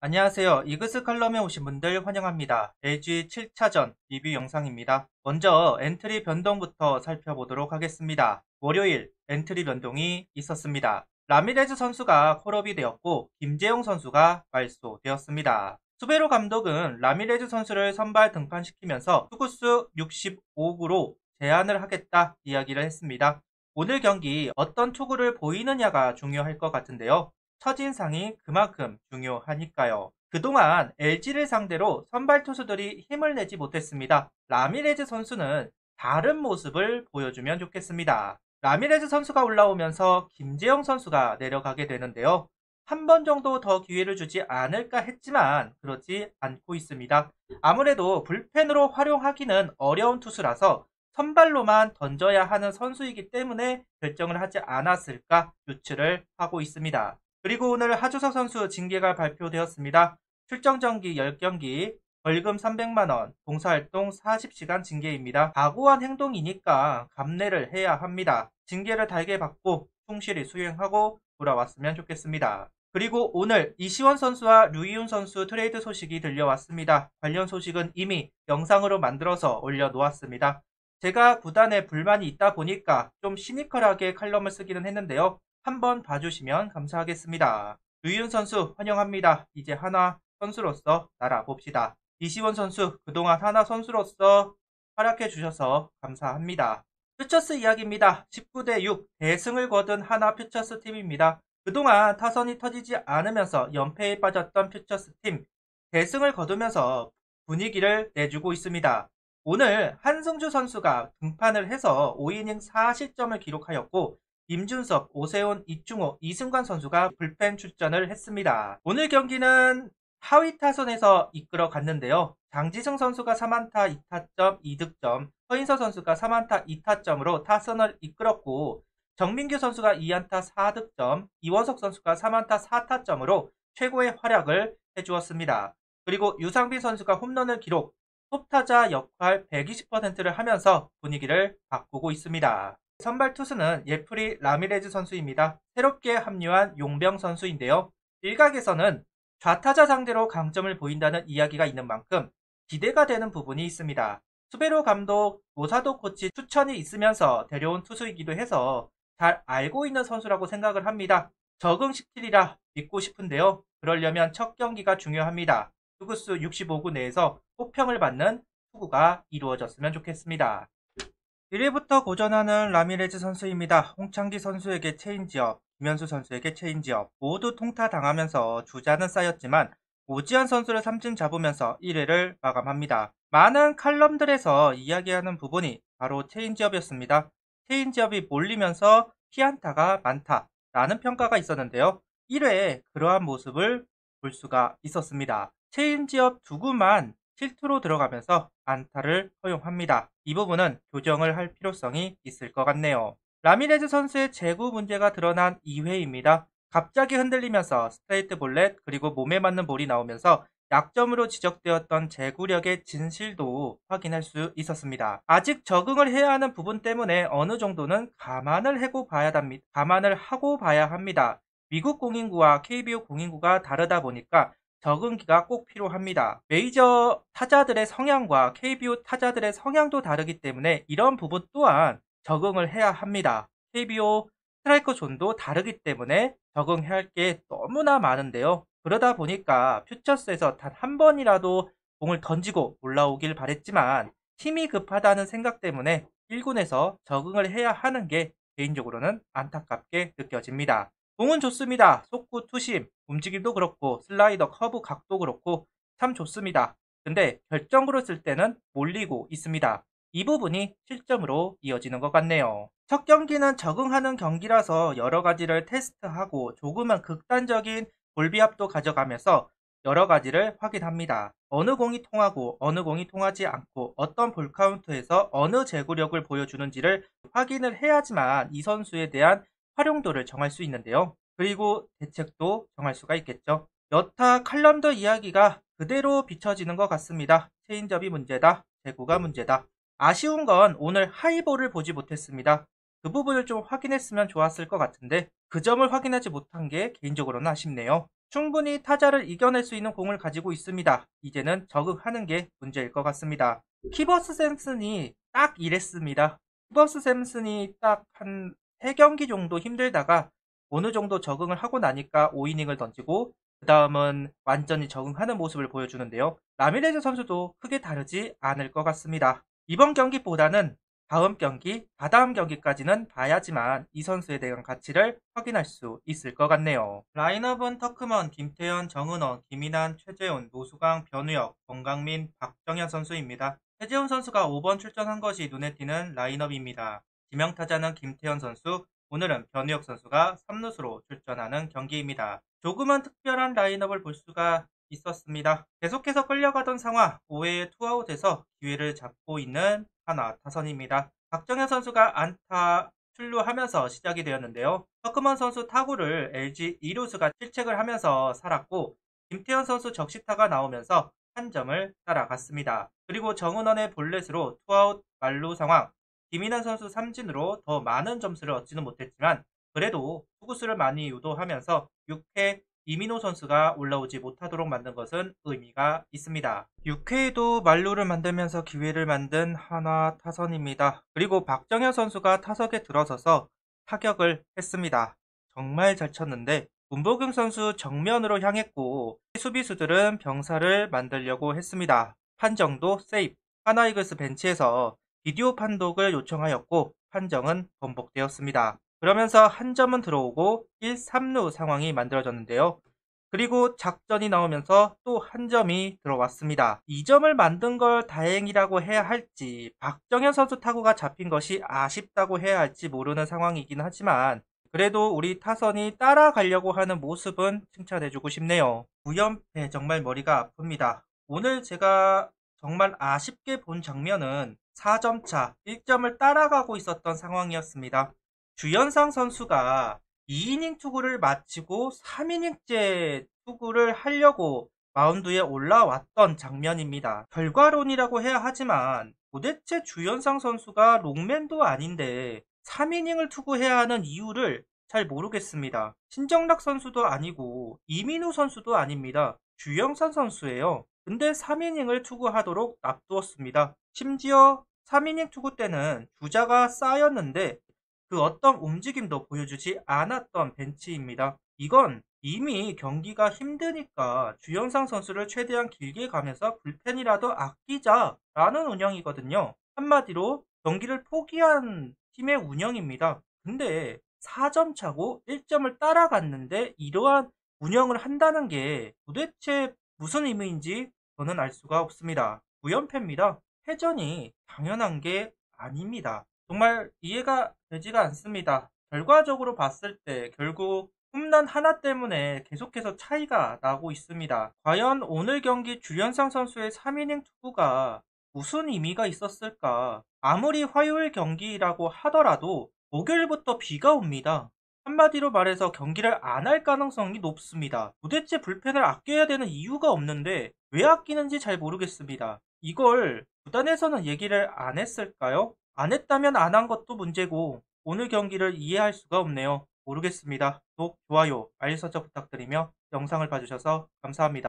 안녕하세요. 이그스 칼럼에 오신 분들 환영합니다. LG 7차전 리뷰 영상입니다. 먼저 엔트리 변동부터 살펴보도록 하겠습니다. 월요일 엔트리 변동이 있었습니다. 라미레즈 선수가 콜업이 되었고 김재용 선수가 발소되었습니다. 수베로 감독은 라미레즈 선수를 선발 등판시키면서 투구수 65구로 제한을 하겠다 이야기를 했습니다. 오늘 경기 어떤 투구를 보이느냐가 중요할 것 같은데요. 첫인상이 그만큼 중요하니까요. 그동안 LG를 상대로 선발 투수들이 힘을 내지 못했습니다. 라미레즈 선수는 다른 모습을 보여주면 좋겠습니다. 라미레즈 선수가 올라오면서 김재영 선수가 내려가게 되는데요. 한 번 정도 더 기회를 주지 않을까 했지만 그렇지 않고 있습니다. 아무래도 불펜으로 활용하기는 어려운 투수라서 선발로만 던져야 하는 선수이기 때문에 결정을 하지 않았을까 유추를 하고 있습니다. 그리고 오늘 하주석 선수 징계가 발표되었습니다. 출정 정기 10경기, 벌금 300만원, 봉사활동 40시간 징계입니다. 각오한 행동이니까 감내를 해야 합니다. 징계를 달게 받고 충실히 수행하고 돌아왔으면 좋겠습니다. 그리고 오늘 이시원 선수와 류이훈 선수 트레이드 소식이 들려왔습니다. 관련 소식은 이미 영상으로 만들어서 올려놓았습니다. 제가 구단에 불만이 있다 보니까 좀 시니컬하게 칼럼을 쓰기는 했는데요. 한번 봐주시면 감사하겠습니다. 류이훈 선수 환영합니다. 이제 하나 선수로서 날아봅시다. 이시원 선수 그동안 하나 선수로서 활약해 주셔서 감사합니다. 퓨처스 이야기입니다. 19대 6 대승을 거둔 하나 퓨처스 팀입니다. 그동안 타선이 터지지 않으면서 연패에 빠졌던 퓨처스 팀 대승을 거두면서 분위기를 내주고 있습니다. 오늘 한승주 선수가 등판을 해서 5이닝 4실점을 기록하였고 임준섭, 오세훈, 이충호, 이승관 선수가 불펜 출전을 했습니다. 오늘 경기는 하위 타선에서 이끌어 갔는데요. 장지승 선수가 3안타 2타점 2득점, 허인서 선수가 3안타 2타점으로 타선을 이끌었고 정민규 선수가 2안타 4득점, 이원석 선수가 3안타 4타점으로 최고의 활약을 해주었습니다. 그리고 유상빈 선수가 홈런을 기록, 톱타자 역할 120%를 하면서 분위기를 바꾸고 있습니다. 선발 투수는 예프리 라미레즈 선수입니다. 새롭게 합류한 용병 선수인데요. 일각에서는 좌타자 상대로 강점을 보인다는 이야기가 있는 만큼 기대가 되는 부분이 있습니다. 수베로 감독, 모사도 코치 추천이 있으면서 데려온 투수이기도 해서 잘 알고 있는 선수라고 생각을 합니다. 적응시키리라 믿고 싶은데요. 그러려면 첫 경기가 중요합니다. 투구수 65구 내에서 호평을 받는 투구가 이루어졌으면 좋겠습니다. 1회부터 고전하는 라미레즈 선수입니다. 홍창기 선수에게 체인지업, 김현수 선수에게 체인지업 모두 통타 당하면서 주자는 쌓였지만 오지환 선수를 삼진 잡으면서 1회를 마감합니다. 많은 칼럼들에서 이야기하는 부분이 바로 체인지업이었습니다. 체인지업이 몰리면서 피안타가 많다라는 평가가 있었는데요. 1회에 그러한 모습을 볼 수가 있었습니다. 체인지업 두구만 실투로 들어가면서 안타를 허용합니다. 이 부분은 교정을 할 필요성이 있을 것 같네요. 라미레즈 선수의 제구 문제가 드러난 2회입니다. 갑자기 흔들리면서 스트레이트 볼넷 그리고 몸에 맞는 볼이 나오면서 약점으로 지적되었던 제구력의 진실도 확인할 수 있었습니다. 아직 적응을 해야 하는 부분 때문에 어느 정도는 감안을 하고 봐야 합니다. 미국 공인구와 KBO 공인구가 다르다 보니까 적응기가 꼭 필요합니다. 메이저 타자들의 성향과 KBO 타자들의 성향도 다르기 때문에 이런 부분 또한 적응을 해야 합니다. KBO 스트라이크 존도 다르기 때문에 적응해야 할 게 너무나 많은데요. 그러다 보니까 퓨처스에서 단 한 번이라도 공을 던지고 올라오길 바랬지만 힘이 급하다는 생각 때문에 1군에서 적응을 해야 하는 게 개인적으로는 안타깝게 느껴집니다. 공은 좋습니다. 속구, 투심, 움직임도 그렇고 슬라이더, 커브 각도 그렇고 참 좋습니다. 근데 결정구로 쓸 때는 몰리고 있습니다. 이 부분이 실점으로 이어지는 것 같네요. 첫 경기는 적응하는 경기라서 여러 가지를 테스트하고 조금은 극단적인 볼비압도 가져가면서 여러 가지를 확인합니다. 어느 공이 통하고 어느 공이 통하지 않고 어떤 볼 카운트에서 어느 제구력을 보여주는지를 확인을 해야지만 이 선수에 대한 활용도를 정할 수 있는데요. 그리고 대책도 정할 수가 있겠죠. 여타 칼럼더 이야기가 그대로 비춰지는 것 같습니다. 체인지업이 문제다. 제구가 문제다. 아쉬운 건 오늘 하이볼을 보지 못했습니다. 그 부분을 좀 확인했으면 좋았을 것 같은데 그 점을 확인하지 못한 게 개인적으로는 아쉽네요. 충분히 타자를 이겨낼 수 있는 공을 가지고 있습니다. 이제는 적응하는 게 문제일 것 같습니다. 키버스 샘슨이 딱 이랬습니다. 키버스 샘슨이 딱 한 3경기 정도 힘들다가 어느 정도 적응을 하고 나니까 5이닝을 던지고 그 다음은 완전히 적응하는 모습을 보여주는데요. 라미레즈 선수도 크게 다르지 않을 것 같습니다. 이번 경기보다는 다음 경기, 다다음 경기까지는 봐야지만 이 선수에 대한 가치를 확인할 수 있을 것 같네요. 라인업은 터크먼, 김태현, 정은원, 김인환, 최재훈, 노수강, 변우혁, 권강민, 박정현 선수입니다. 최재훈 선수가 5번 출전한 것이 눈에 띄는 라인업입니다. 지명타자는 김태현 선수, 오늘은 변우혁 선수가 3루수로 출전하는 경기입니다. 조금은 특별한 라인업을 볼 수가 있었습니다. 계속해서 끌려가던 상황, 5회에 투아웃에서 기회를 잡고 있는 하나 타선입니다. 박정현 선수가 안타 출루하면서 시작이 되었는데요. 터크먼 선수 타구를 LG 이루수가 실책을 하면서 살았고 김태현 선수 적시타가 나오면서 한 점을 따라갔습니다. 그리고 정은원의 볼넷으로 투아웃 만루 상황, 김인환 선수 삼진으로 더 많은 점수를 얻지는 못했지만 그래도 투구수를 많이 유도하면서 6회 이민호 선수가 올라오지 못하도록 만든 것은 의미가 있습니다. 6회에도 만루를 만들면서 기회를 만든 한화 타선입니다. 그리고 박정현 선수가 타석에 들어서서 타격을 했습니다. 정말 잘 쳤는데 문보경 선수 정면으로 향했고 수비수들은 병사를 만들려고 했습니다. 판정도 세이프. 하나이글스 벤치에서 비디오 판독을 요청하였고 판정은 번복되었습니다. 그러면서 한 점은 들어오고 1, 3루 상황이 만들어졌는데요. 그리고 작전이 나오면서 또 한 점이 들어왔습니다. 이 점을 만든 걸 다행이라고 해야 할지 박정현 선수 타구가 잡힌 것이 아쉽다고 해야 할지 모르는 상황이긴 하지만 그래도 우리 타선이 따라가려고 하는 모습은 칭찬해주고 싶네요. 9연패 정말 머리가 아픕니다. 오늘 제가 정말 아쉽게 본 장면은 4점 차 1점을 따라가고 있었던 상황이었습니다. 주연상 선수가 2이닝 투구를 마치고 3이닝째 투구를 하려고 마운드에 올라왔던 장면입니다. 결과론이라고 해야 하지만 도대체 주연상 선수가 롱맨도 아닌데 3이닝을 투구해야 하는 이유를 잘 모르겠습니다. 신정락 선수도 아니고 이민우 선수도 아닙니다. 주영선 선수예요. 근데 3이닝을 투구하도록 놔두었습니다. 심지어 3이닝 투구 때는 주자가 쌓였는데 그 어떤 움직임도 보여주지 않았던 벤치입니다. 이건 이미 경기가 힘드니까 주영상 선수를 최대한 길게 가면서 불펜이라도 아끼자라는 운영이거든요. 한마디로 경기를 포기한 팀의 운영입니다. 근데 4점 차고 1점을 따라갔는데 이러한 운영을 한다는 게 도대체 무슨 의미인지 저는 알 수가 없습니다. 9연패입니다. 패전이 당연한 게 아닙니다. 정말 이해가 되지가 않습니다. 결과적으로 봤을 때 결국 홈런 하나 때문에 계속해서 차이가 나고 있습니다. 과연 오늘 경기 주연상 선수의 3이닝 투구가 무슨 의미가 있었을까? 아무리 화요일 경기라고 하더라도 목요일부터 비가 옵니다. 한마디로 말해서 경기를 안 할 가능성이 높습니다. 도대체 불펜을 아껴야 되는 이유가 없는데 왜 아끼는지 잘 모르겠습니다. 이걸 구단에서는 얘기를 안 했을까요? 안 했다면 안 한 것도 문제고 오늘 경기를 이해할 수가 없네요. 모르겠습니다. 구독, 좋아요, 알림 설정 부탁드리며 영상을 봐주셔서 감사합니다.